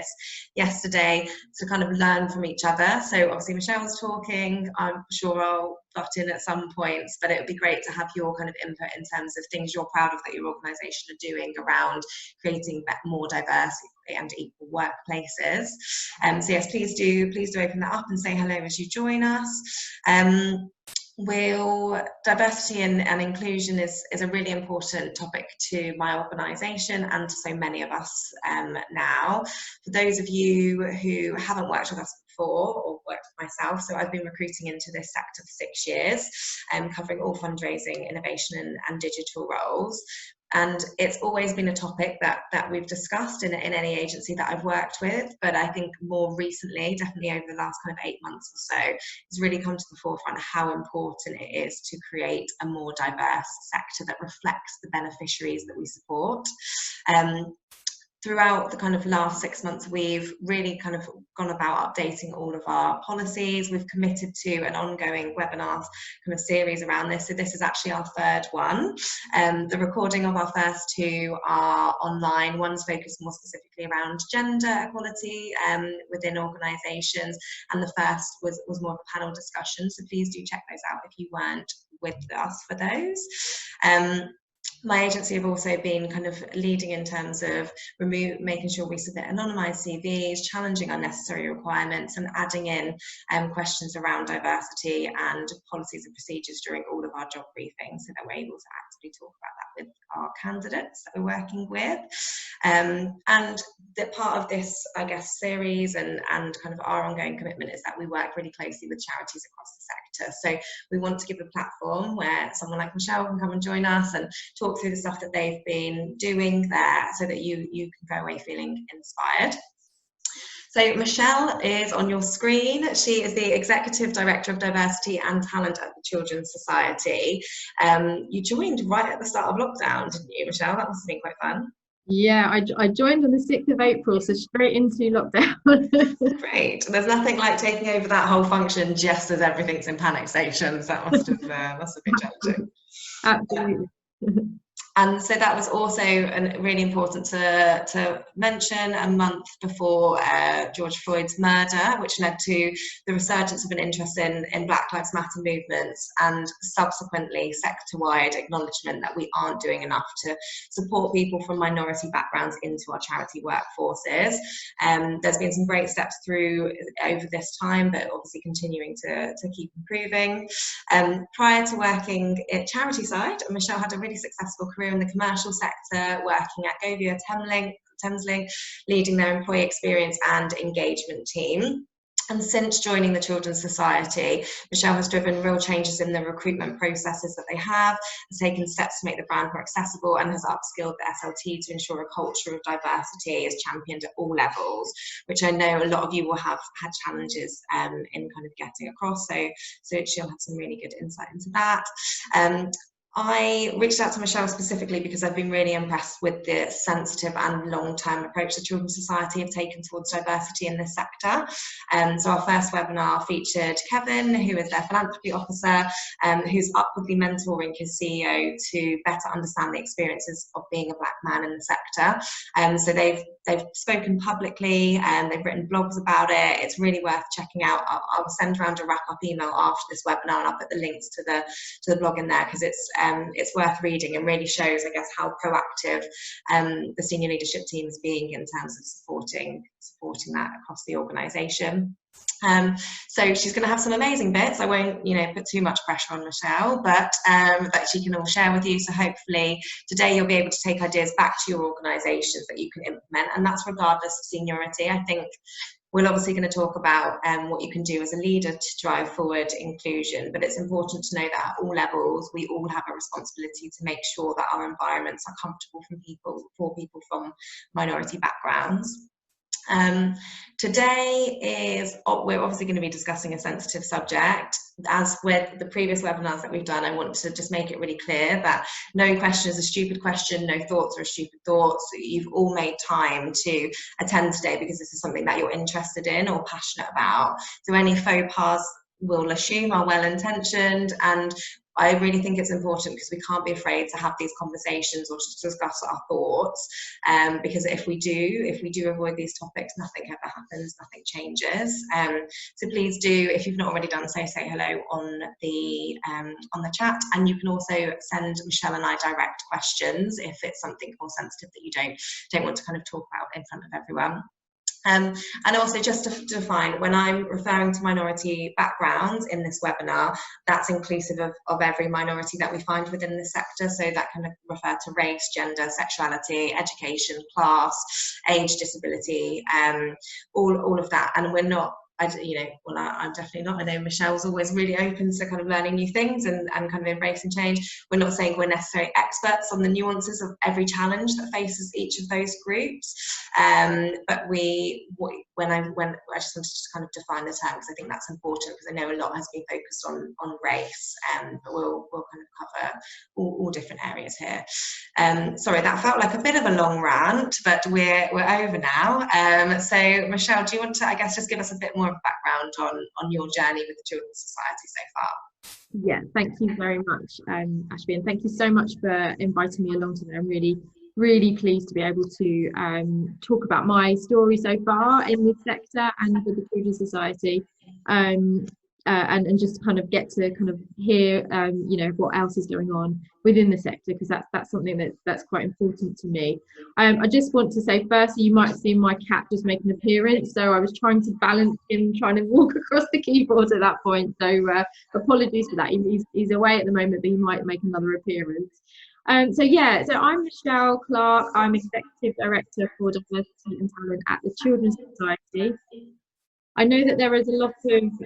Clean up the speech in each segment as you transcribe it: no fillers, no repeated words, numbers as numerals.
this yesterday to kind of learn from each other. So obviously Michelle's talking, I'm sure I'll butt in at some points, but it would be great to have your kind of input in terms of things you're proud of that your organisation are doing around creating more diverse and equal workplaces. So yes, please do open that up and say hello as you join us. Diversity and inclusion is a really important topic to my organisation and to so many of us now. For those of you who haven't worked with us before or worked with myself, so I've been recruiting into this sector for 6 years, covering all fundraising, innovation and digital roles. And it's always been a topic that we've discussed in any agency that I've worked with, but I think more recently, definitely over the last kind of 8 months or so, it's really come to the forefront how important it is to create a more diverse sector that reflects the beneficiaries that we support. Throughout the kind of last 6 months, we've really kind of gone about updating all of our policies. We've committed to an ongoing webinar kind of series around this. So this is actually our 3rd one. The recording of our first 2 are online. One's focused more specifically around gender equality within organisations, and the first was more of a panel discussion. So please do check those out if you weren't with us for those. My agency have also been kind of leading in terms of making sure we submit anonymised CVs, challenging unnecessary requirements, and adding in questions around diversity and policies and procedures during all of our job briefings, so that we're able to actively talk about that with our candidates that we're working with. And the part of this, I guess, series and kind of our ongoing commitment is that we work really closely with charities across the sector. So we want to give a platform where someone like Michelle can come and join us and talk through the stuff that they've been doing there, so that you can go away feeling inspired. So Michelle is on your screen. She is the Executive Director of Diversity and Talent at the Children's Society. You joined right at the start of lockdown, didn't you, Michelle? That must have been quite fun. Yeah, I joined on the 6th of April, so straight into lockdown. Great. There's nothing like taking over that whole function just as everything's in panic stations. That must have been challenging. Absolutely. And so that was also really important to mention a month before George Floyd's murder, which led to the resurgence of an interest in Black Lives Matter movements, and subsequently sector-wide acknowledgement that we aren't doing enough to support people from minority backgrounds into our charity workforces. There's been some great steps through over this time, but obviously continuing to keep improving. Prior to working at charity side, Michelle had a really successful career in the commercial sector, working at Govia Thameslink, leading their employee experience and engagement team. And since joining the Children's Society, Michelle has driven real changes in the recruitment processes that they have, has taken steps to make the brand more accessible, and has upskilled the SLT to ensure a culture of diversity is championed at all levels, which I know a lot of you will have had challenges in kind of getting across. So she'll have some really good insight into that. I reached out to Michelle specifically because I've been really impressed with the sensitive and long-term approach the Children's Society have taken towards diversity in this sector. So our first webinar featured Kevin, who is their philanthropy officer, who's upwardly mentoring his CEO to better understand the experiences of being a Black man in the sector. So they've spoken publicly and they've written blogs about it. It's really worth checking out. I'll send around a wrap-up email after this webinar, and I'll put the links to the blog in there, because it's worth reading and really shows, I guess, how proactive the senior leadership team is being in terms of supporting that across the organisation. So she's going to have some amazing bits. I won't, put too much pressure on Michelle, but that she can all share with you. So hopefully today you'll be able to take ideas back to your organisations that you can implement, and that's regardless of seniority. I think we're obviously going to talk about what you can do as a leader to drive forward inclusion, but it's important to know that at all levels, we all have a responsibility to make sure that our environments are comfortable for people from minority backgrounds. Today we're obviously going to be discussing a sensitive subject. As with the previous webinars that we've done, I want to just make it really clear that no question is a stupid question, no thoughts are a stupid thought. So you've all made time to attend today because this is something that you're interested in or passionate about. So any faux pas we'll assume are well-intentioned, and I really think it's important because we can't be afraid to have these conversations or to discuss our thoughts, because if we do avoid these topics, nothing ever happens, nothing changes. So please do, if you've not already done so, say hello on the chat, and you can also send Michelle and I direct questions if it's something more sensitive that you don't want to kind of talk about in front of everyone. And also, just to define, when I'm referring to minority backgrounds in this webinar, that's inclusive of every minority that we find within the sector. So that can refer to race, gender, sexuality, education, class, age, disability, all of that. And we're not, I'm definitely not. I know Michelle's always really open to kind of learning new things and kind of embracing change. We're not saying we're necessarily experts on the nuances of every challenge that faces each of those groups, but I just wanted to kind of define the term, because I think that's important, because I know a lot has been focused on race, but we'll kind of cover all different areas here. Sorry, that felt like a bit of a long rant, but we're over now. So Michelle, do you want to, I guess, just give us a bit more of background on your journey with the Children's Society so far? Yeah, thank you very much, Ashby, and thank you so much for inviting me along today. I'm really pleased to be able to talk about my story so far in this sector and with the Children's Society, and just kind of get to kind of hear what else is going on within the sector, because that's something that's quite important to me. I just want to say, firstly, you might have seen my cat just make an appearance, so I was trying to balance him trying to walk across the keyboard at that point, so apologies for that. He's away at the moment, but he might make another appearance. So I'm Michelle Clark. I'm Executive Director for Diversity and Talent at the Children's Society. I know that there is a lot of children's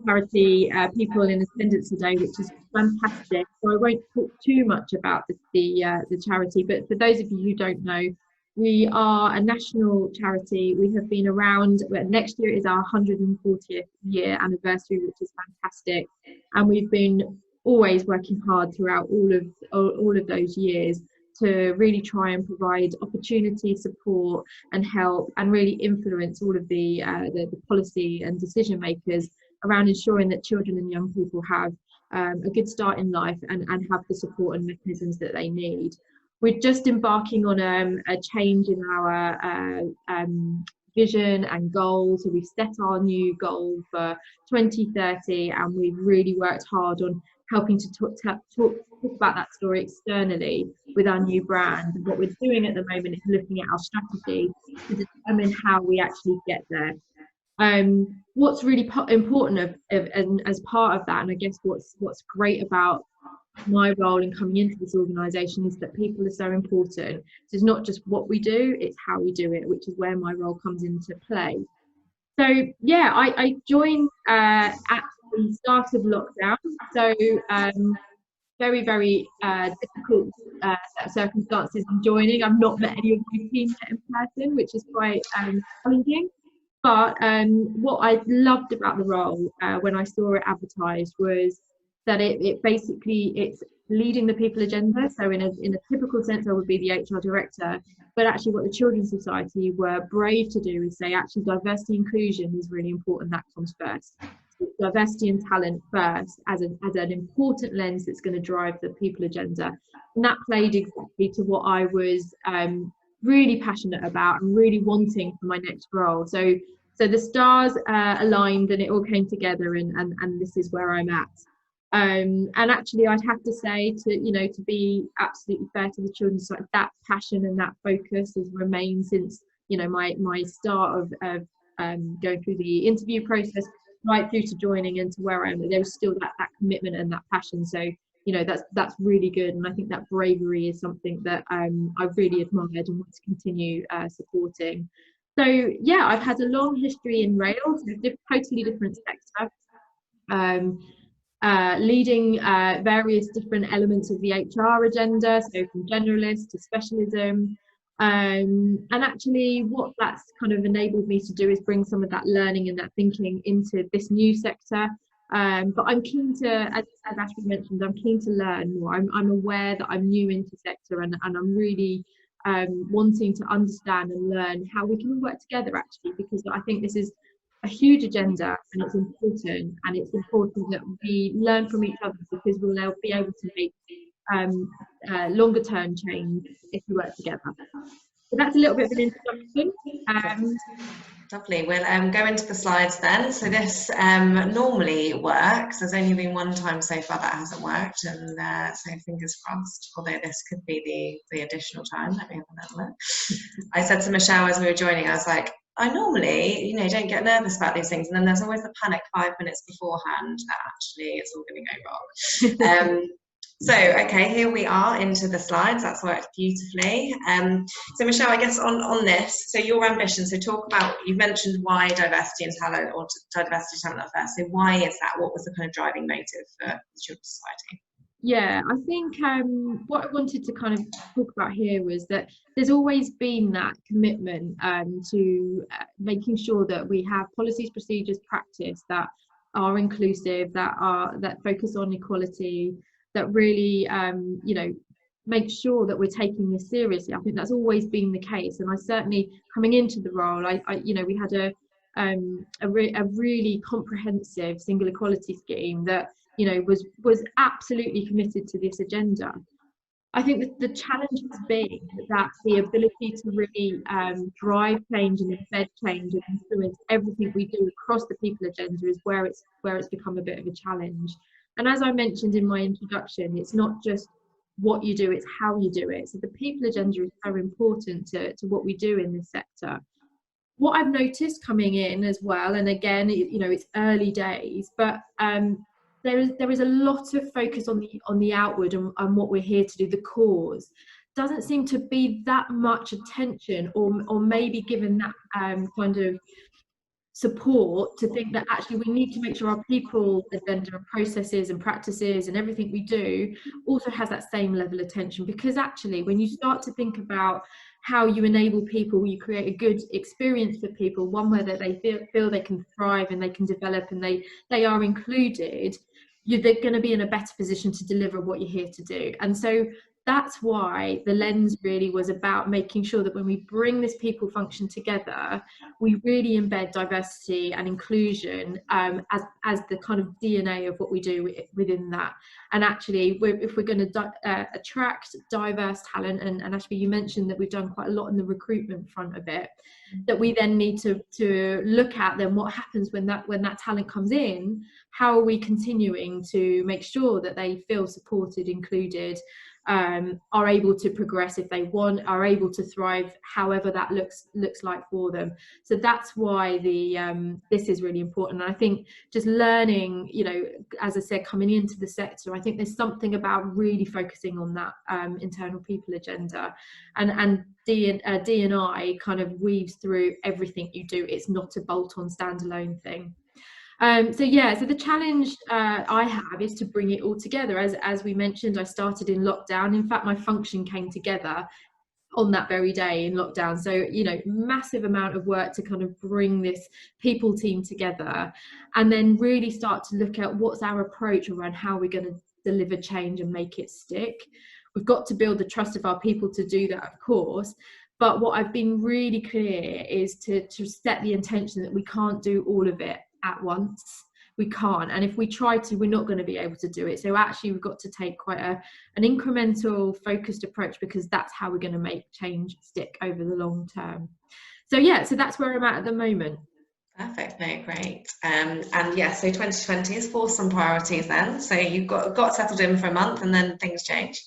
charity people in attendance today, which is fantastic. So I won't talk too much about the charity, but for those of you who don't know, we are a national charity. We have been around, next year is our 140th year anniversary, which is fantastic. And we've been always working hard throughout all of those years to really try and provide opportunity, support and help, and really influence all of the policy and decision makers around ensuring that children and young people have a good start in life and have the support and mechanisms that they need. We're just embarking on a change in our vision and goals. So we've set our new goal for 2030, and we've really worked hard on helping to talk about that story externally with our new brand. And what we're doing at the moment is looking at our strategy to determine how we actually get there. What's really important as part of that, and I guess what's great about my role in coming into this organisation, is that people are so important. So it's not just what we do, it's how we do it, which is where my role comes into play. So yeah, I joined at the start of lockdown, so very difficult circumstances in joining. I've not met any of my team yet in person, which is quite challenging. But what I loved about the role when I saw it advertised was that it's leading the people agenda. So in a typical sense, I would be the HR director, but actually what the Children's Society were brave to do is say, actually, diversity inclusion is really important. That comes first. So diversity and talent first as an important lens that's going to drive the people agenda. And that played exactly to what I was really passionate about and really wanting for my next role. So the stars aligned and it all came together, and this is where I'm at. And actually, I'd have to say, to be absolutely fair to the Children's Society, that passion and that focus has remained since my start of going through the interview process right through to joining and to where I am. There was still that commitment and that passion. So that's really good, and I think that bravery is something that I've really admired and want to continue supporting. So yeah, I've had a long history in rail, so totally different sector. Leading various different elements of the HR agenda, so from generalist to specialism, and actually what that's kind of enabled me to do is bring some of that learning and that thinking into this new sector. But I'm keen to, as Ashby mentioned, I'm keen to learn more. I'm aware that I'm new into sector, and I'm really wanting to understand and learn how we can work together, actually, because I think this is a huge agenda, and it's important that we learn from each other, because we'll be able to make longer term change if we work together. So that's a little bit of an introduction. Lovely. We'll go into the slides then. So this normally works. There's only been one time so far that hasn't worked, and so fingers crossed, although this could be the additional time. Let me have another look. I said to Michelle as we were joining, I was like, I normally, don't get nervous about these things, and then there's always the panic 5 minutes beforehand that actually it's all going to go wrong. So, okay, here we are into the slides. That's worked beautifully. So, Michelle, I guess on this, so your ambition, so talk about, you've mentioned why diversity and talent, or diversity, talent, not first. So why is that? What was the kind of driving motive for the Children's Society? Yeah, I think what I wanted to kind of talk about here was that there's always been that commitment to making sure that we have policies, procedures, practice that are inclusive, that focus on equality, that really make sure that we're taking this seriously. I think that's always been the case, and I certainly, coming into the role, we had a really comprehensive single equality scheme that was absolutely committed to this agenda. I think that the challenge has been that the ability to really drive change and embed change and influence everything we do across the people agenda is where it's become a bit of a challenge. And as I mentioned in my introduction, it's not just what you do, it's how you do it. So the people agenda is so important to what we do in this sector. What I've noticed coming in as well, and again, it's early days, but there is a lot of focus on the outward and what we're here to do, the cause. Doesn't seem to be that much attention, or maybe given that kind of support to think that actually we need to make sure our people agenda and processes and practices and everything we do also has that same level of attention. Because actually, when you start to think about how you enable people, you create a good experience for people, one where that they feel they can thrive and they can develop and they are included, they're going to be in a better position to deliver what you're here to do. And so that's why the lens really was about making sure that when we bring this people function together, we really embed diversity and inclusion as the kind of DNA of what we do within that. And actually, if we're going to attract diverse talent, and Ashby, you mentioned that we've done quite a lot in the recruitment front of it, that we then need to look at then what happens when that talent comes in. How are we continuing to make sure that they feel supported, included, are able to progress if they want, are able to thrive however that looks like for them. So that's why this is really important. And I think just learning, as I said, coming into the sector, I think there's something about really focusing on that internal people agenda, and D&I kind of weaves through everything you do. It's not a bolt-on standalone thing. So the challenge I have is to bring it all together. As we mentioned, I started in lockdown. In fact, my function came together on that very day in lockdown. So, massive amount of work to kind of bring this people team together, and then really start to look at what's our approach around how we're going to deliver change and make it stick. We've got to build the trust of our people to do that, of course. But what I've been really clear is to set the intention that we can't do all of it at once. We can't, and if we try to, we're not going to be able to do it. So actually, we've got to take quite an incremental, focused approach, because that's how we're going to make change stick over the long term. So that's where I'm at the moment. Perfect. No, great. And so 2020 has forced some priorities then. So you got settled in for a month, and then things changed.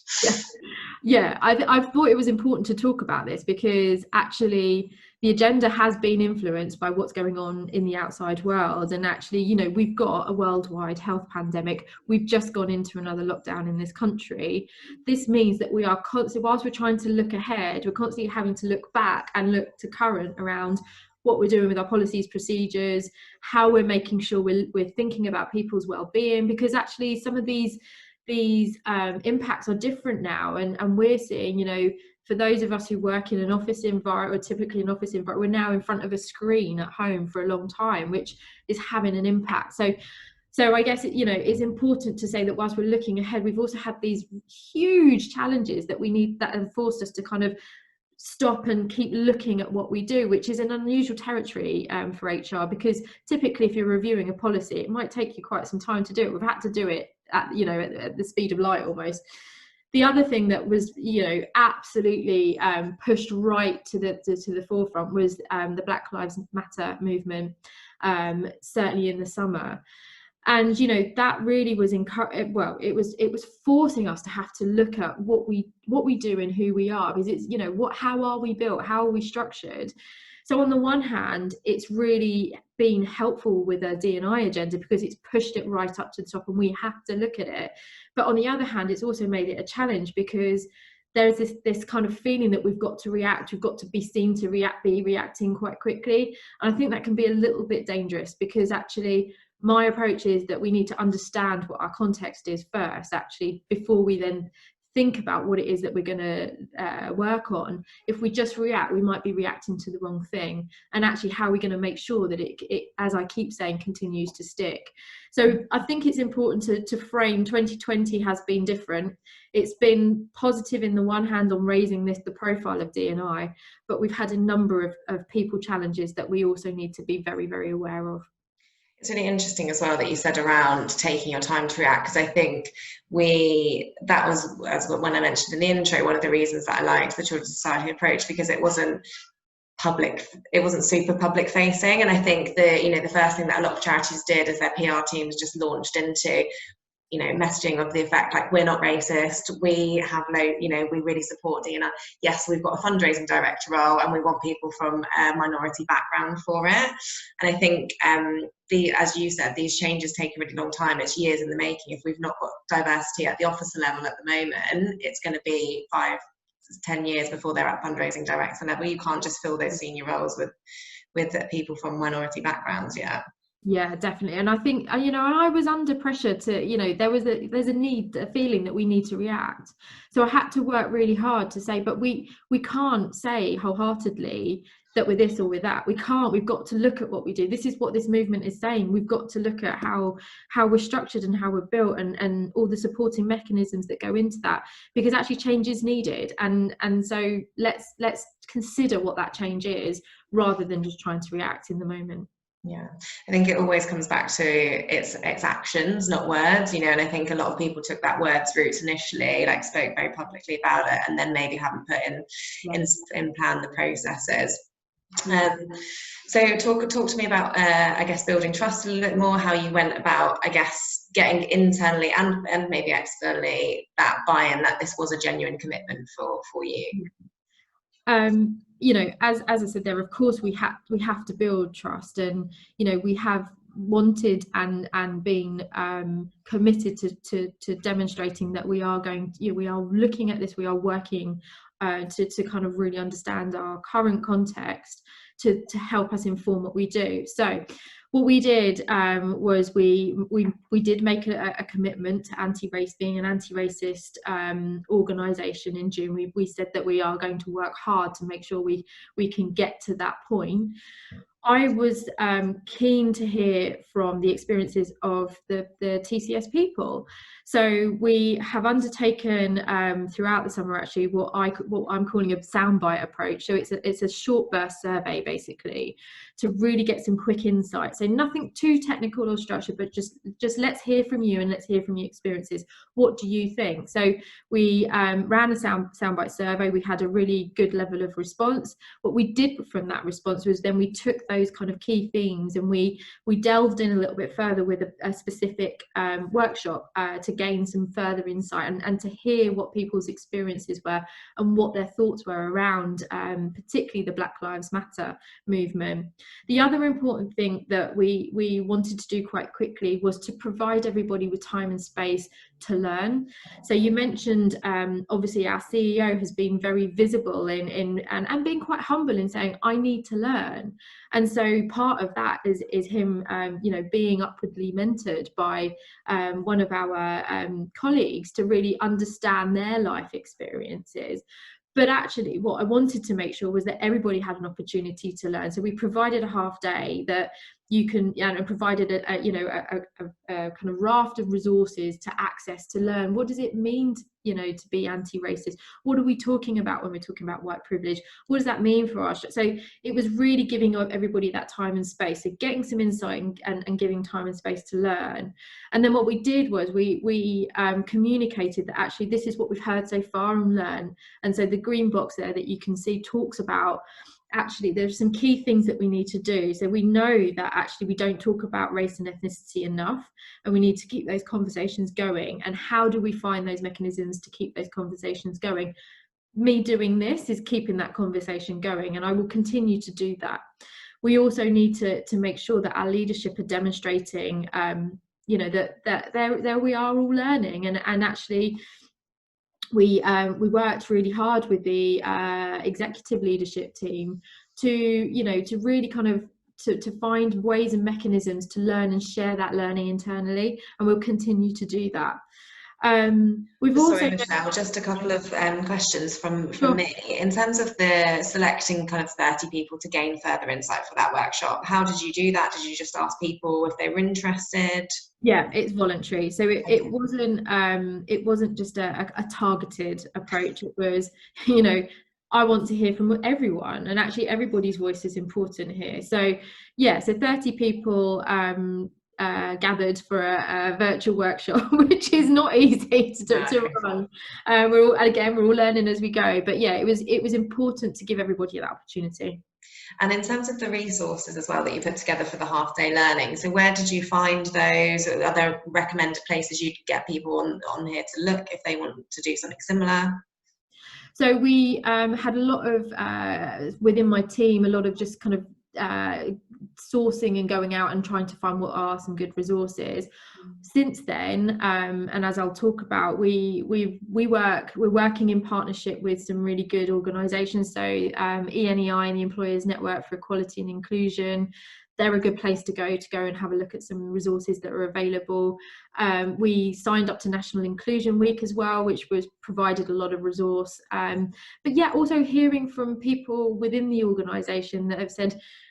Yeah, I thought it was important to talk about this, because actually the agenda has been influenced by what's going on in the outside world. And actually, we've got a worldwide health pandemic. We've just gone into another lockdown in this country. This means that we are constantly, whilst we're trying to look ahead, we're constantly having to look back and look to current around what we're doing with our policies, procedures, how we're making sure we're thinking about people's well-being, because actually some of these impacts are different now, and we're seeing, for those of us who work in an office environment, or typically an office environment, we're now in front of a screen at home for a long time, which is having an impact. So I guess it's important to say that whilst we're looking ahead, we've also had these huge challenges that have forced us to kind of stop and keep looking at what we do, which is an unusual territory for HR, because typically if you're reviewing a policy, it might take you quite some time to do it. We've had to do it at, you know, at the speed of light almost. The other thing that was, you know, absolutely pushed right to the forefront was the Black Lives Matter movement, certainly in the summer. And, you know, that really was well, it was forcing us to have to look at what we do and who we are, because it's, you know, how are we built, how are we structured? So on the one hand, it's really been helpful with a D&I agenda because it's pushed it right up to the top and we have to look at it. But on the other hand, it's also made it a challenge because there's this kind of feeling that we've got to react, we've got to be seen to be reacting quite quickly. And I think that can be a little bit dangerous, because actually my approach is that we need to understand what our context is first, actually, before we then think about what it is that we're going to work on. If we just react, we might be reacting to the wrong thing. And actually, how are we going to make sure that it, as I keep saying, continues to stick? So I think it's important to frame 2020 has been different. It's been positive in the one hand on raising the profile of D&I, but we've had a number of people challenges that we also need to be very, very aware of. It's really interesting as well that you said around taking your time to react, because I think that was, as when I mentioned in the intro, one of the reasons that I liked the Children's Society approach, because it wasn't super public facing. And I think the first thing that a lot of charities did is their PR teams just launched into, you know, messaging of the effect like, we're not racist, we have we really support Dina. Yes, we've got a fundraising director role and we want people from a minority background for it. And I think as you said, these changes take a really long time. It's years in the making. If we've not got diversity at the officer level at the moment, it's going to be 5-10 years before they're at fundraising director level. You can't just fill those senior roles with people from minority backgrounds yet. Yeah, definitely. And I think, you know, I was under pressure to, you know, there's a feeling that we need to react. So I had to work really hard to say, but we can't say wholeheartedly that we're this or we're that. We can't. We've got to look at what we do. This is what this movement is saying. We've got to look at how we're structured and how we're built, and all the supporting mechanisms that go into that, because actually change is needed. And so let's consider what that change is, rather than just trying to react in the moment. Yeah, I think it always comes back to it's actions, not words, you know, and I think a lot of people took that words route initially, like spoke very publicly about it, and then maybe haven't put in plan the processes. So talk to me about I guess building trust a little bit more, how you went about, I guess, getting internally and maybe externally that buy-in that this was a genuine commitment for you. You know, as I said there, of course we have to build trust, and you know, we have wanted and been committed to demonstrating that we are we are looking at this, we are working to kind of really understand our current context to help us inform what we do. So what we did was we did make a commitment to being an anti-racist organisation in June. We said that we are going to work hard to make sure we can get to that point. I was keen to hear from the experiences of the TCS people. So we have undertaken throughout the summer actually what I'm calling a soundbite approach. So it's a short burst survey basically to really get some quick insights. So nothing too technical or structured, but just let's hear from you and let's hear from your experiences. What do you think? So we ran a soundbite survey. We had a really good level of response. What we did from that response was then we took those kind of key themes and we delved in a little bit further with a specific workshop to gain some further insight and to hear what people's experiences were and what their thoughts were around particularly the Black Lives Matter movement. The other important thing that we wanted to do quite quickly was to provide everybody with time and space to learn. So you mentioned obviously our CEO has been very visible and being quite humble in saying I need to learn, and so part of that is him you know, being upwardly mentored by one of our colleagues to really understand their life experiences. But actually what I wanted to make sure was that everybody had an opportunity to learn. So we provided a half day that you can, and provided a kind of raft of resources to access to learn what does it mean to be anti-racist. What are we talking about when we're talking about white privilege? What does that mean for us? So it was really giving everybody that time and space, so getting some insight and giving time and space to learn. And then what we did was we communicated that actually this is what we've heard so far and learn. And so the green box there that you can see talks about, actually there's some key things that we need to do. So we know that actually we don't talk about race and ethnicity enough, and we need to keep those conversations going. And how do we find those mechanisms to keep those conversations going? Me doing this is keeping that conversation going, and I will continue to do that. We also need to make sure that our leadership are demonstrating that there we are all learning, and actually we worked really hard with the executive leadership team to really kind of to find ways and mechanisms to learn and share that learning internally, and we'll continue to do that. Sorry, Michelle, just a couple of questions from me. In terms of the selecting kind of 30 people to gain further insight for that workshop, how did you do that? Did you just ask people if they were interested? Yeah, it's voluntary. So it wasn't just a targeted approach. It was, I want to hear from everyone, and actually everybody's voice is important here. So yeah, so 30 people gathered for a virtual workshop, which is not easy to run. We're all learning as we go, but yeah, it was important to give everybody that opportunity. And in terms of the resources as well that you put together for the half-day learning, so where did you find those? Are there recommended places you could get people on here to look if they want to do something similar? So we had a lot of within my team, a lot of just kind of sourcing and going out and trying to find what are some good resources. Since then, and as I'll talk about, we're working in partnership with some really good organisations. So ENEI and the Employers Network for Equality and Inclusion, they're a good place to go and have a look at some resources that are available. We signed up to National Inclusion Week as well, which was provided a lot of resource. But yeah, also hearing from people within the organisation that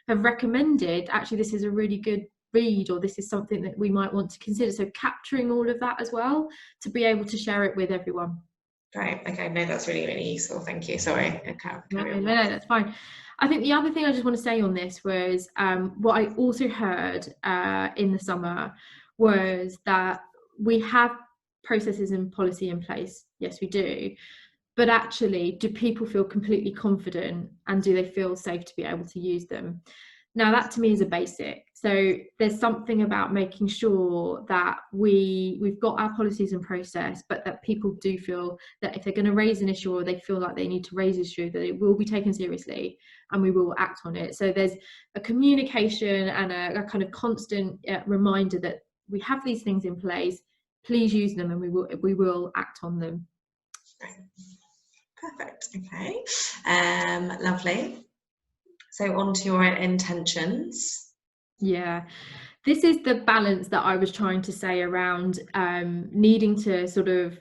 have recommended, actually this is a really good read, or this is something that we might want to consider. So capturing all of that as well to be able to share it with everyone. Great. Okay. No, that's really, really useful. Thank you. Sorry. No, that's fine. I think the other thing I just want to say on this was what I also heard in the summer was that we have processes and policy in place. Yes, we do. But actually, do people feel completely confident, and do they feel safe to be able to use them? Now, that to me is a basic. So there's something about making sure that we've got our policies in process, but that people do feel that if they're going to raise an issue, or they feel like they need to raise an issue, that it will be taken seriously and we will act on it. So there's a communication and a kind of constant reminder that we have these things in place, please use them, and we will act on them. Perfect. Okay. Lovely. So on to your intentions. Yeah, this is the balance that I was trying to say around needing to sort of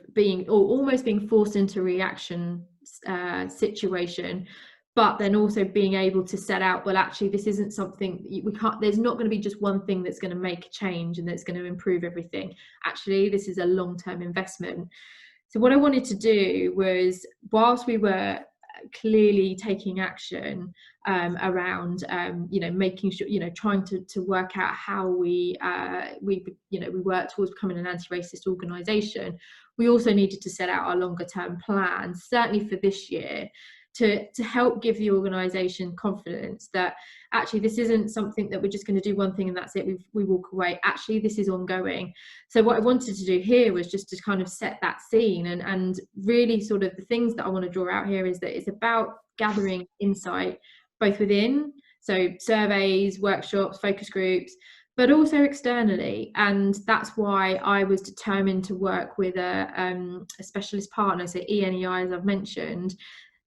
almost being forced into reaction situation, but then also being able to set out, well, actually this isn't something we can't, there's not going to be just one thing that's going to make a change and that's going to improve everything. Actually, this is a long-term investment. So what I wanted to do was, whilst we were clearly taking action around making sure, trying to work out how we work towards becoming an anti-racist organisation, we also needed to set out our longer term plans, certainly for this year, to help give the organisation confidence that actually this isn't something that we're just going to do one thing and that's it, we walk away. Actually, this is ongoing. So what I wanted to do here was just to kind of set that scene, and really sort of the things that I want to draw out here is that it's about gathering insight both within, so surveys, workshops, focus groups, but also externally. And that's why I was determined to work with a specialist partner, so ENEI, as I've mentioned.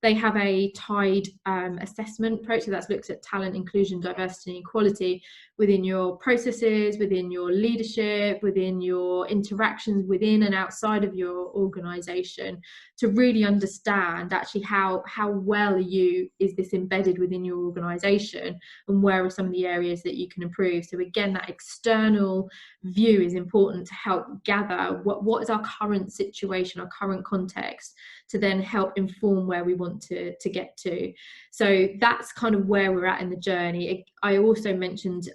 They have a tied assessment approach, so that looks at talent, inclusion, diversity and equality within your processes, within your leadership, within your interactions within and outside of your organisation, to really understand actually how well is this embedded within your organisation, and where are some of the areas that you can improve. So again, that external view is important to help gather what is our current situation, our current context, to then help inform where we want to get to. So that's kind of where we're at in the journey. I also mentioned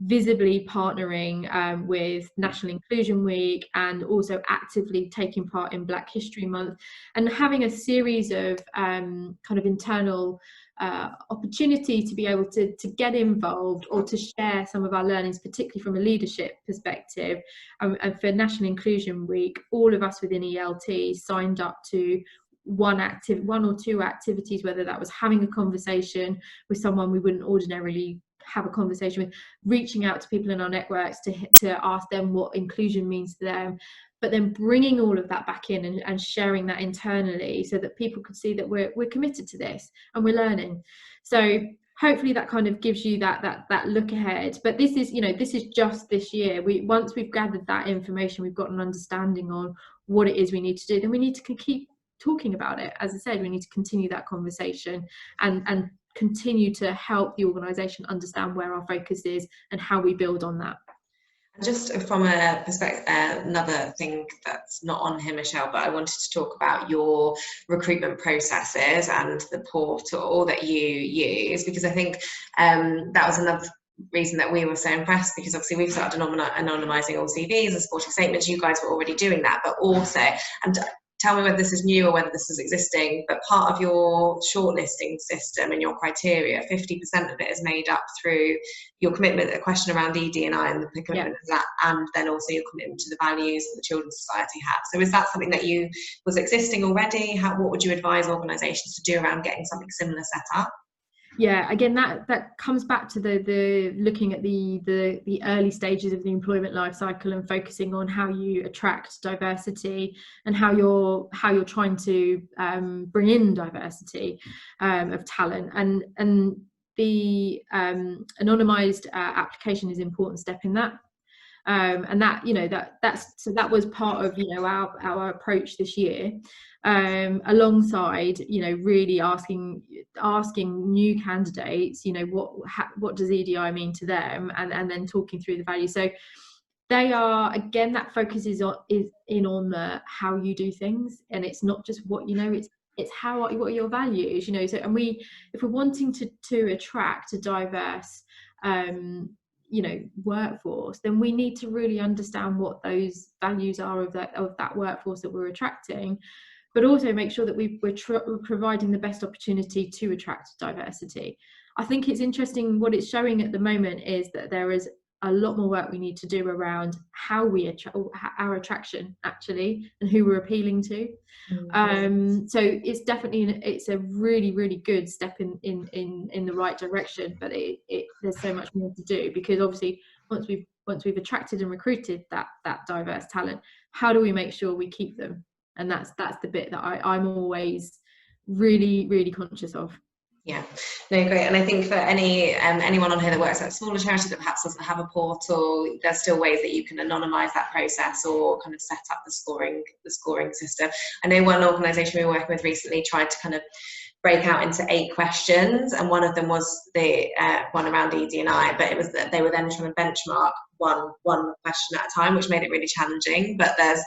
visibly partnering with National Inclusion Week, and also actively taking part in Black History Month, and having a series of kind of internal opportunity to be able to get involved or to share some of our learnings, particularly from a leadership perspective. And for National Inclusion Week, all of us within ELT signed up to one or two activities, whether that was having a conversation with someone we wouldn't ordinarily have a conversation with, reaching out to people in our networks to ask them what inclusion means to them, but then bringing all of that back in and sharing that internally, so that people could see that we're committed to this and we're learning. So hopefully that kind of gives you that look ahead. But this is just this year. Once we've gathered that information, we've got an understanding on what it is we need to do, then we need to keep talking about it. As I said, we need to continue that conversation and continue to help the organisation understand where our focus is and how we build on that. Just from a perspective, another thing that's not on here, Michelle, but I wanted to talk about your recruitment processes and the portal that you use, because I think that was another reason that we were so impressed, because obviously we've started anonymising all CVs and supporting statements. You guys were already doing that, but also, and tell me whether this is new or whether this is existing, but part of your shortlisting system and your criteria, 50% of it is made up through your commitment, a question around ED&I and the commitment of that, and then also your commitment to the values that the Children's Society have. So is that something that was existing already? What would you advise organisations to do around getting something similar set up? Yeah, again, that comes back to the looking at the early stages of the employment life cycle and focusing on how you attract diversity and how you're trying to bring in diversity of talent, and the anonymised application is an important step in that. And that that was part of our approach this year, alongside really asking new candidates what does EDI mean to them, and then talking through the values. So they are, again, that focus is on the how you do things, and it's not just what it's what are your values, so, and if we're wanting to attract a diverse workforce, then we need to really understand what those values are of that workforce that we're attracting, but also make sure that we're providing the best opportunity to attract diversity. I think it's interesting, what it's showing at the moment is that there is a lot more work we need to do around how we our attraction actually, and who we're appealing to. So it's definitely it's a really, really good step in the right direction, but there's so much more to do, because obviously once we've attracted and recruited that diverse talent, how do we make sure we keep them? And that's the bit that I'm always really, really conscious of. Yeah, no, great. And I think for anyone on here that works at a smaller charity that perhaps doesn't have a portal, there's still ways that you can anonymise that process or kind of set up the scoring system. I know one organisation we were working with recently tried to kind of break out into 8 questions, and one of them was the one around ED&I, but it was that they were then trying to benchmark one question at a time, which made it really challenging. But there's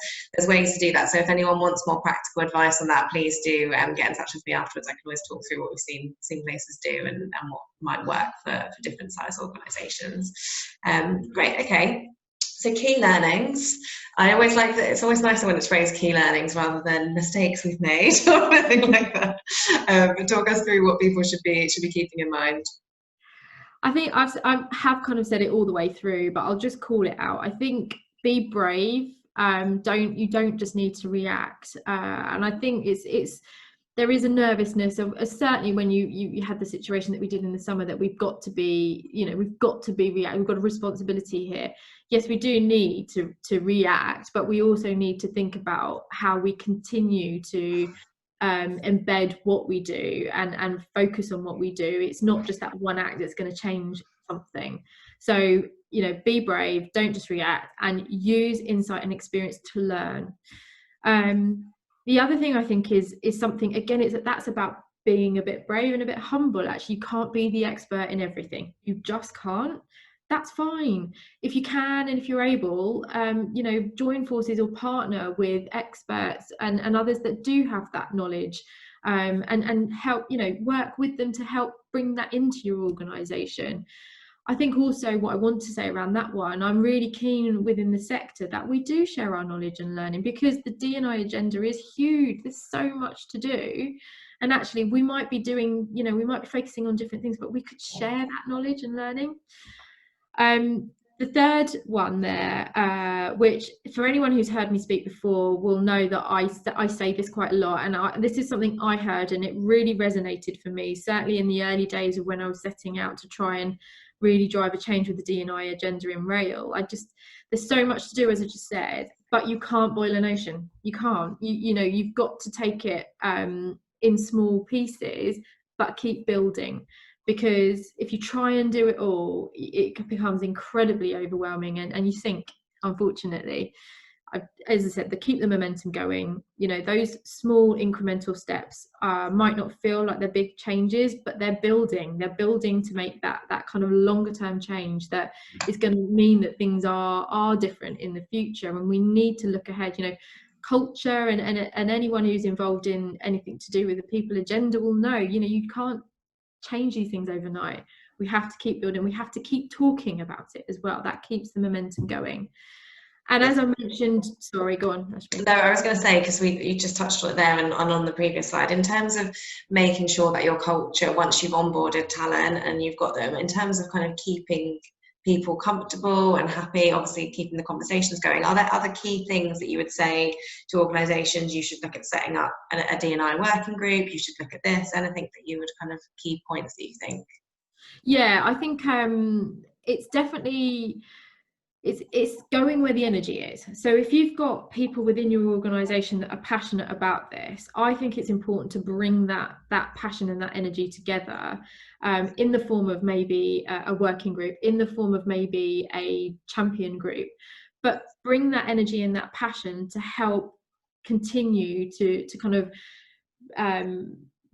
ways to do that. So if anyone wants more practical advice on that, please do get in touch with me afterwards. I can always talk through what we've seen places do and what might work for different size organisations. Great, okay. So key learnings. I always like that. It's always nicer when it's phrased key learnings rather than mistakes we've made or anything like that. But talk us through what people should be keeping in mind. I think I have kind of said it all the way through, but I'll just call it out. I think be brave. You don't just need to react. And I think there is a nervousness of certainly when you had the situation that we did in the summer, that we've got to be we've got a responsibility here. Yes, we do need to react, but we also need to think about how we continue to embed what we do and focus on what we do. It's not just that one act that's going to change something. So, you know, be brave, don't just react, and use insight and experience to learn. The other thing I think is something, again, that's about being a bit brave and a bit humble. Actually, you can't be the expert in everything. You just can't. That's fine. If you can, and if you're able, you know, join forces or partner with experts and others that do have that knowledge, and help, you know, work with them to help bring that into your organisation. I think also what I want to say around that one, I'm really keen within the sector that we do share our knowledge and learning, because the D&I agenda is huge. There's so much to do. And actually we might be doing, you know, we might be focusing on different things, but we could share that knowledge and learning. The third one there, which for anyone who's heard me speak before will know that I say this quite a lot, and this is something I heard and it really resonated for me, certainly in the early days of when I was setting out to try and really drive a change with the D&I agenda in rail. There's so much to do, as I just said, but you can't boil an ocean. You can't. You know, you've got to take it in small pieces, but keep building. Because if you try and do it all, it becomes incredibly overwhelming, and you think, unfortunately, as I said, keep the momentum going. You know, those small incremental steps might not feel like they're big changes, but they're building to make that kind of longer term change that is going to mean that things are different in the future. And we need to look ahead. You know, culture and anyone who's involved in anything to do with the people agenda will know, you know, you can't change these things overnight. We have to keep building. We have to keep talking about it as well. That keeps the momentum going. And as I mentioned, sorry, go on, Ashby. No, I was going to say, because you just touched on it there and on the previous slide, in terms of making sure that your culture, once you've onboarded talent and you've got them, in terms of kind of keeping people comfortable and happy, obviously keeping the conversations going, are there other key things that you would say to organisations? You should look at setting up a D&I working group, you should look at this, anything that you would kind of key points that you think? Yeah, I think it's definitely, it's going where the energy is. So if you've got people within your organisation that are passionate about this, I think it's important to bring that passion and that energy together in the form of maybe a working group, in the form of maybe a champion group, but bring that energy and that passion to help continue to kind of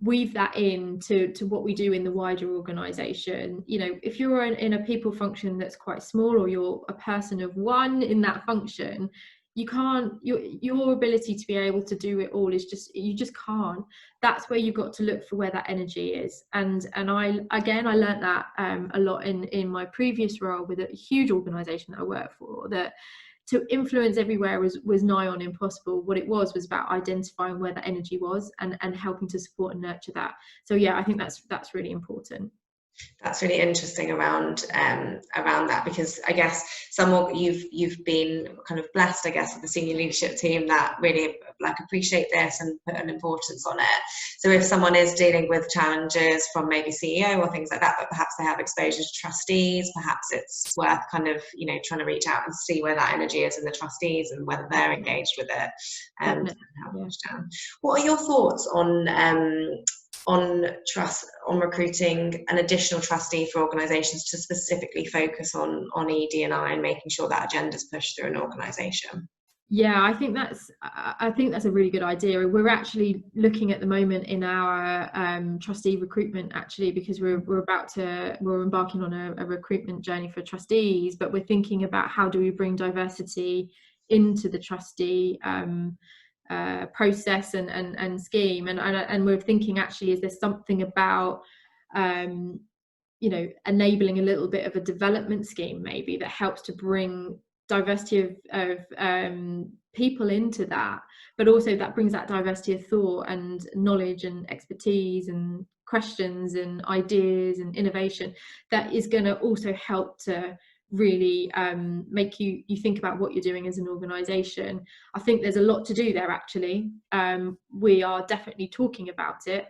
weave that into what we do in the wider organisation. You know, if you're in a people function that's quite small, or you're a person of one in that function, you can't, your ability to be able to do it all is just, you just can't. That's where you've got to look for where that energy is. And I learned that a lot in my previous role with a huge organisation that I worked for, that to influence everywhere was nigh on impossible. What it was about identifying where that energy was and helping to support and nurture that. So yeah, I think that's really important. That's really interesting around that, because I guess you've been kind of blessed, I guess, with the senior leadership team that really appreciate this and put an importance on it. So if someone is dealing with challenges from maybe CEO or things like that, but perhaps they have exposure to trustees, perhaps it's worth kind of, you know, trying to reach out and see where that energy is in the trustees and whether they're engaged with it. And what are your thoughts on recruiting an additional trustee for organisations to specifically focus on ED&I and making sure that agenda is pushed through an organisation? Yeah, I think that's a really good idea. We're actually looking at the moment in our trustee recruitment, actually, because we're embarking on a recruitment journey for trustees, but we're thinking about how do we bring diversity into the trustee process and scheme, and we're thinking, actually, is there something about you know, enabling a little bit of a development scheme maybe that helps to bring diversity of people into that, but also that brings that diversity of thought and knowledge and expertise and questions and ideas and innovation that is going to also help to really make you think about what you're doing as an organisation. I think there's a lot to do there, actually. We are definitely talking about it.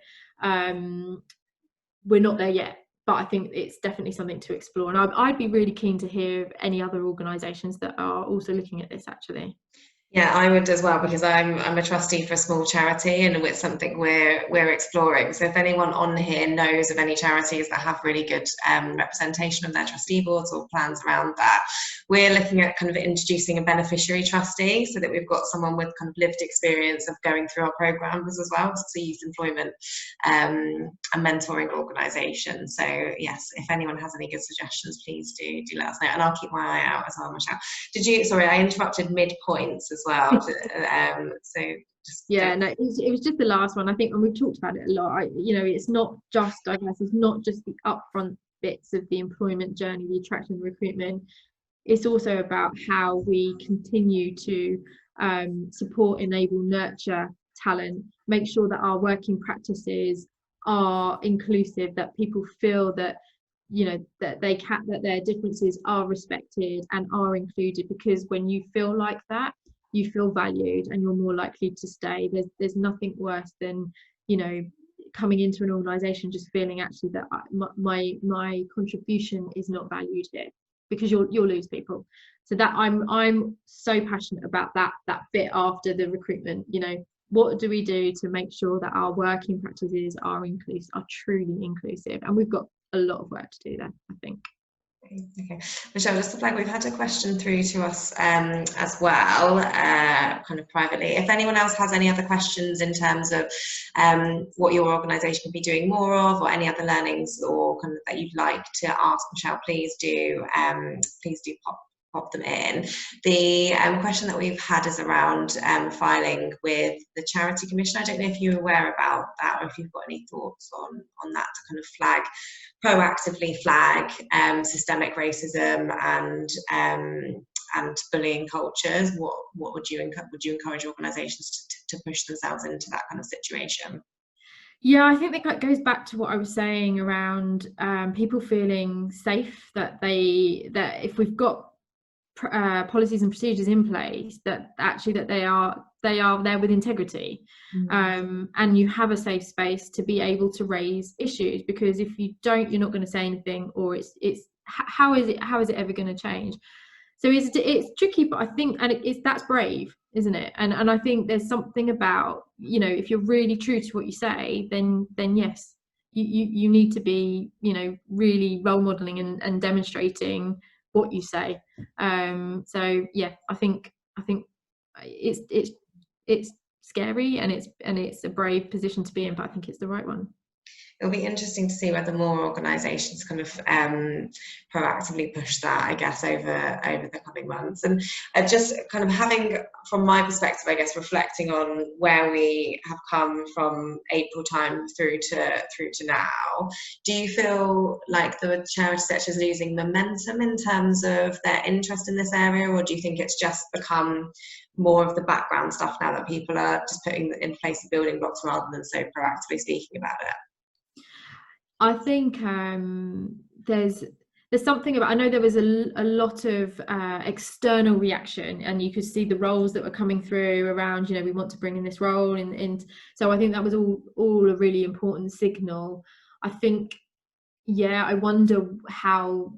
We're not there yet, but I think it's definitely something to explore. And I'd be really keen to hear of any other organisations that are also looking at this, actually. Yeah, I would as well, because I'm a trustee for a small charity, and it's something we're exploring. So if anyone on here knows of any charities that have really good representation of their trustee boards or plans around that, we're looking at kind of introducing a beneficiary trustee, so that we've got someone with kind of lived experience of going through our programs as well. It's a youth employment and mentoring organisation. So yes, if anyone has any good suggestions, please do let us know, and I'll keep my eye out as well, Michelle. Sorry, I interrupted mid-points as well. So just Yeah, no, it was just the last one. I think, and we've talked about it a lot, it's not just, I guess, it's not just the upfront bits of the employment journey, the attraction, recruitment. It's also about how we continue to support, enable, nurture talent, make sure that our working practices are inclusive, that people feel that that that their differences are respected and are included, because when you feel like that, you feel valued and you're more likely to stay. There's nothing worse than coming into an organization just feeling actually that my contribution is not valued here, because you'll lose people. So that I'm so passionate about that bit after the recruitment. What do we do to make sure that our working practices are truly inclusive? And we've got a lot of work to do there, I think. Okay, Michelle, just to flag, we've had a question through to us as well, kind of privately. If anyone else has any other questions in terms of what your organisation could be doing more of, or any other learnings or kind of that you'd like to ask Michelle, please do pop them in. The question that we've had is around filing with the Charity Commission. I don't know if you're aware about that, or if you've got any thoughts on that, to kind of proactively flag systemic racism and bullying cultures. What would you encourage organisations to push themselves into that kind of situation? Yeah, I think that goes back to what I was saying around people feeling safe, that if we've got policies and procedures in place, that they are there with integrity. And you have a safe space to be able to raise issues, because if you don't, you're not going to say anything, or it's how is it ever going to change? So it's tricky, but I think, and that's brave, isn't it? And I think there's something about, if you're really true to what you say, then yes, you need to be, really role modeling and demonstrating what you say. So yeah, I think it's scary, and it's a brave position to be in, but I think it's the right one. It'll be interesting to see whether more organisations kind of proactively push that, I guess, over the coming months. And just kind of having, from my perspective, I guess, reflecting on where we have come from April time through to now, do you feel like the charity sector is losing momentum in terms of their interest in this area, or do you think it's just become more of the background stuff now, that people are just putting in place the building blocks rather than so proactively speaking about it? I think there's something about, I know there was a lot of external reaction, and you could see the roles that were coming through around, we want to bring in this role, and so I think that was all a really important signal. I think, yeah, I wonder how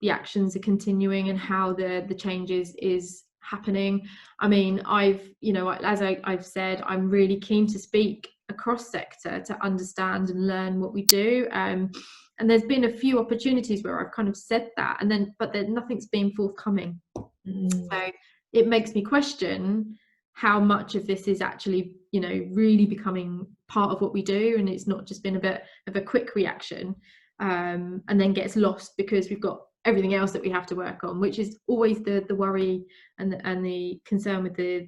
the actions are continuing and how the changes is happening. I mean, as I've said, I'm really keen to speak across sector to understand and learn what we do, and there's been a few opportunities where I've kind of said that, but then nothing's been forthcoming. So it makes me question how much of this is actually really becoming part of what we do, and it's not just been a bit of a quick reaction, and then gets lost because we've got everything else that we have to work on, which is always the worry and the concern with the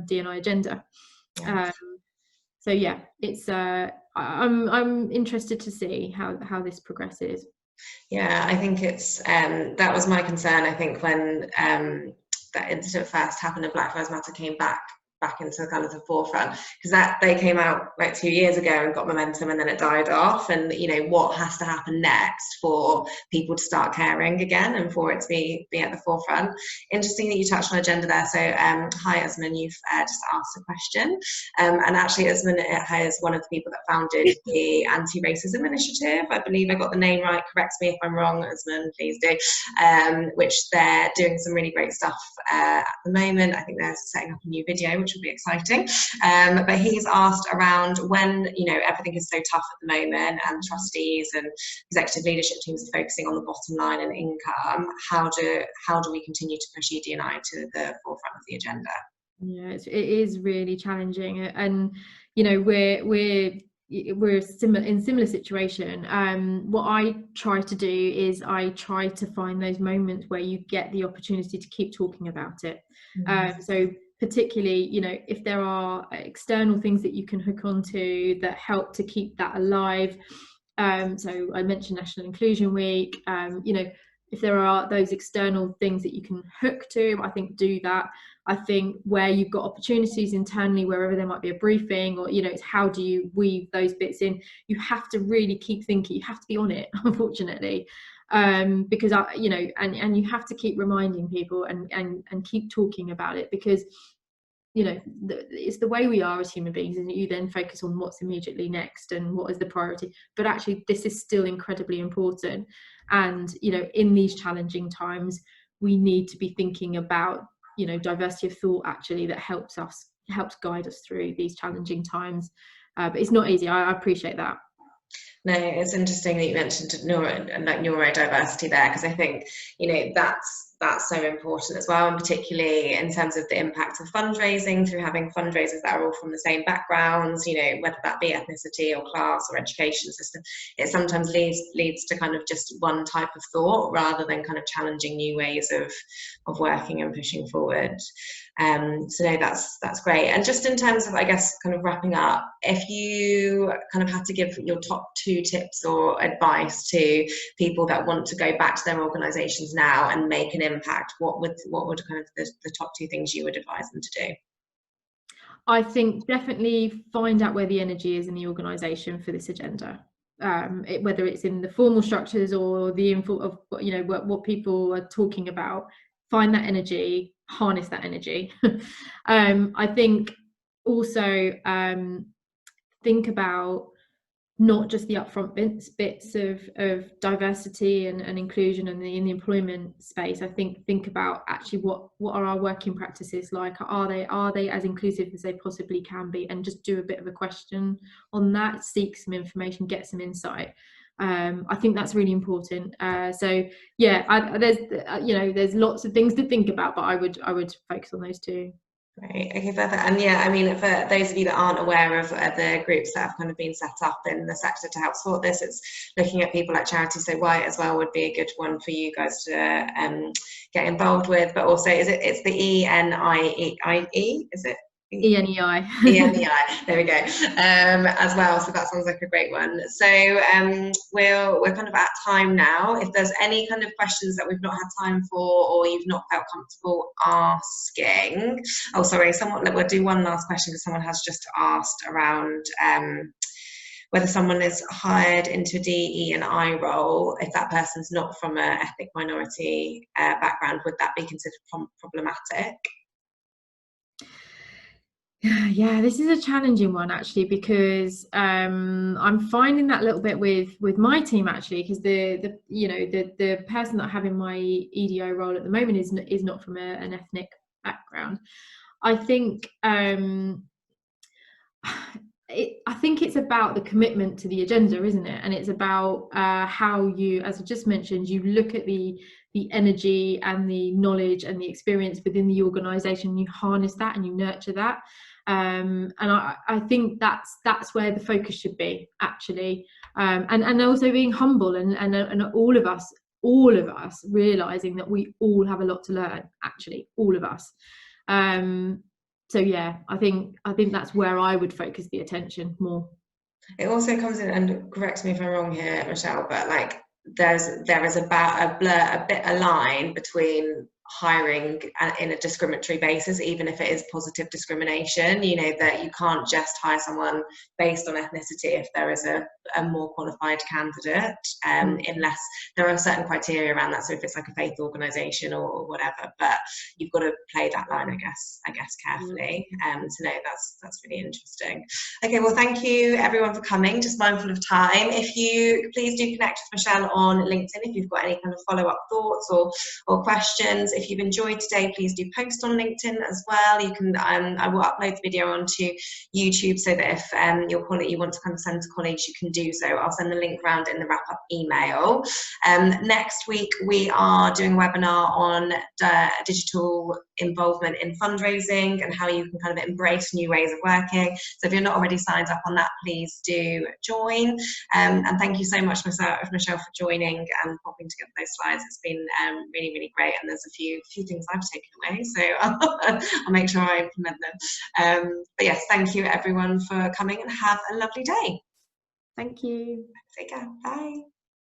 D&I agenda. Yeah. So yeah, it's I'm interested to see how this progresses. Yeah, I think it's that was my concern. I think when that incident first happened and Black Lives Matter came back back into kind of the forefront, because that they came out like 2 years ago and got momentum, and then it died off. And you know, what has to happen next for people to start caring again and for it to be at the forefront. Interesting that you touched on agenda there. So hi Usman, you've just asked a question, and actually Usman is one of the people that founded the Antiracism initiative. I believe I got the name right, correct me if I'm wrong, Usman, please do. Which they're doing some really great stuff at the moment. I think they're setting up a new video, which will be exciting. But he's asked around, when, you know, everything is so tough at the moment and trustees and executive leadership teams are focusing on the bottom line and income, how do we continue to push ED&I to the forefront of the agenda? Yeah, it is really challenging, and you know, we're in similar situation. What I try to do is I try to find those moments where you get the opportunity to keep talking about it. So particularly, you know, if there are external things that you can hook onto that help to keep that alive. So I mentioned National Inclusion Week. You know, if there are those external things that you can hook to, I think do that. I think where you've got opportunities internally, wherever there might be a briefing, or, you know, it's how do you weave those bits in? You have to really keep thinking, you have to be on it, unfortunately, because you know, and you have to keep reminding people and keep talking about it, because, you know, it's the way we are as human beings, and you then focus on what's immediately next and what is the priority, but actually this is still incredibly important. And, you know, in these challenging times, we need to be thinking about, you know, diversity of thought actually that helps guide us through these challenging times. But it's not easy. I appreciate that. No, it's interesting that you mentioned neurodiversity there, because I think, you know, that's so important as well, and particularly in terms of the impact of fundraising, through having fundraisers that are all from the same backgrounds, you know, whether that be ethnicity or class or education system. It sometimes leads to kind of just one type of thought rather than kind of challenging new ways of working and pushing forward. So no, that's great. And just in terms of, I guess, kind of wrapping up, if you kind of had to give your top 2 tips or advice to people that want to go back to their organisations now and make an impact, what would kind of the top 2 things you would advise them to do? I think definitely find out where the energy is in the organisation for this agenda. Whether it's in the formal structures or the info of, you know, what people are talking about, find that energy, harness that energy. I think also think about not just the upfront bits of diversity and inclusion in the employment space. I think about actually what are our working practices like? Are they as inclusive as they possibly can be? And just do a bit of a question on that, seek some information, get some insight. I think that's really important. So yeah, there's lots of things to think about, but I would focus on those 2. Great. Okay, perfect. And yeah, I mean, for those of you that aren't aware of the groups that have kind of been set up in the sector to help support this, it's looking at people like Charity So White as well would be a good one for you guys to get involved with. But also, it's the ENIE, is it? ENEI. ENEI, there we go, as well. So that sounds like a great one. So we're kind of at time now. If there's any kind of questions that we've not had time for, or you've not felt comfortable asking, oh sorry, we'll do one last question, because someone has just asked around whether someone is hired into a DE&I role, if that person's not from an ethnic minority background, would that be considered problematic? Yeah, this is a challenging one actually, because I'm finding that a little bit with my team actually, because the person that I have in my EDO role at the moment is not from an ethnic background. I think I think it's about the commitment to the agenda, isn't it? And it's about how you, as I just mentioned, you look at the energy and the knowledge and the experience within the organisation, you harness that and you nurture that. And I think that's where the focus should be actually, and also being humble and all of us realising that we all have a lot to learn, actually, all of us. So yeah, I think that's where I would focus the attention more. It also comes in, and correct me if I'm wrong here, Michelle, but like there is about a line between hiring in a discriminatory basis, even if it is positive discrimination, you know, that you can't just hire someone based on ethnicity if there is a more qualified candidate, unless there are certain criteria around that. So if it's like a faith organisation or whatever, but you've got to play that line, I guess carefully. So no, that's really interesting. Okay, well, thank you everyone for coming. Just mindful of time. If you please do connect with Michelle on LinkedIn if you've got any kind of follow-up thoughts or questions. If you've enjoyed today, please do post on LinkedIn as well. You can I will upload the video onto YouTube so that if you want to kind of send to colleagues, you can do so. I'll send the link round in the wrap-up email. Next week we are doing a webinar on digital involvement in fundraising and how you can kind of embrace new ways of working. So if you're not already signed up on that, please do join. And thank you so much, Michelle, for joining and popping together those slides. It's been really, really great, and there's a few things I've taken away, so I'll make sure I implement them. But yes, thank you everyone for coming, and have a lovely day. Thank you. Take care. Bye.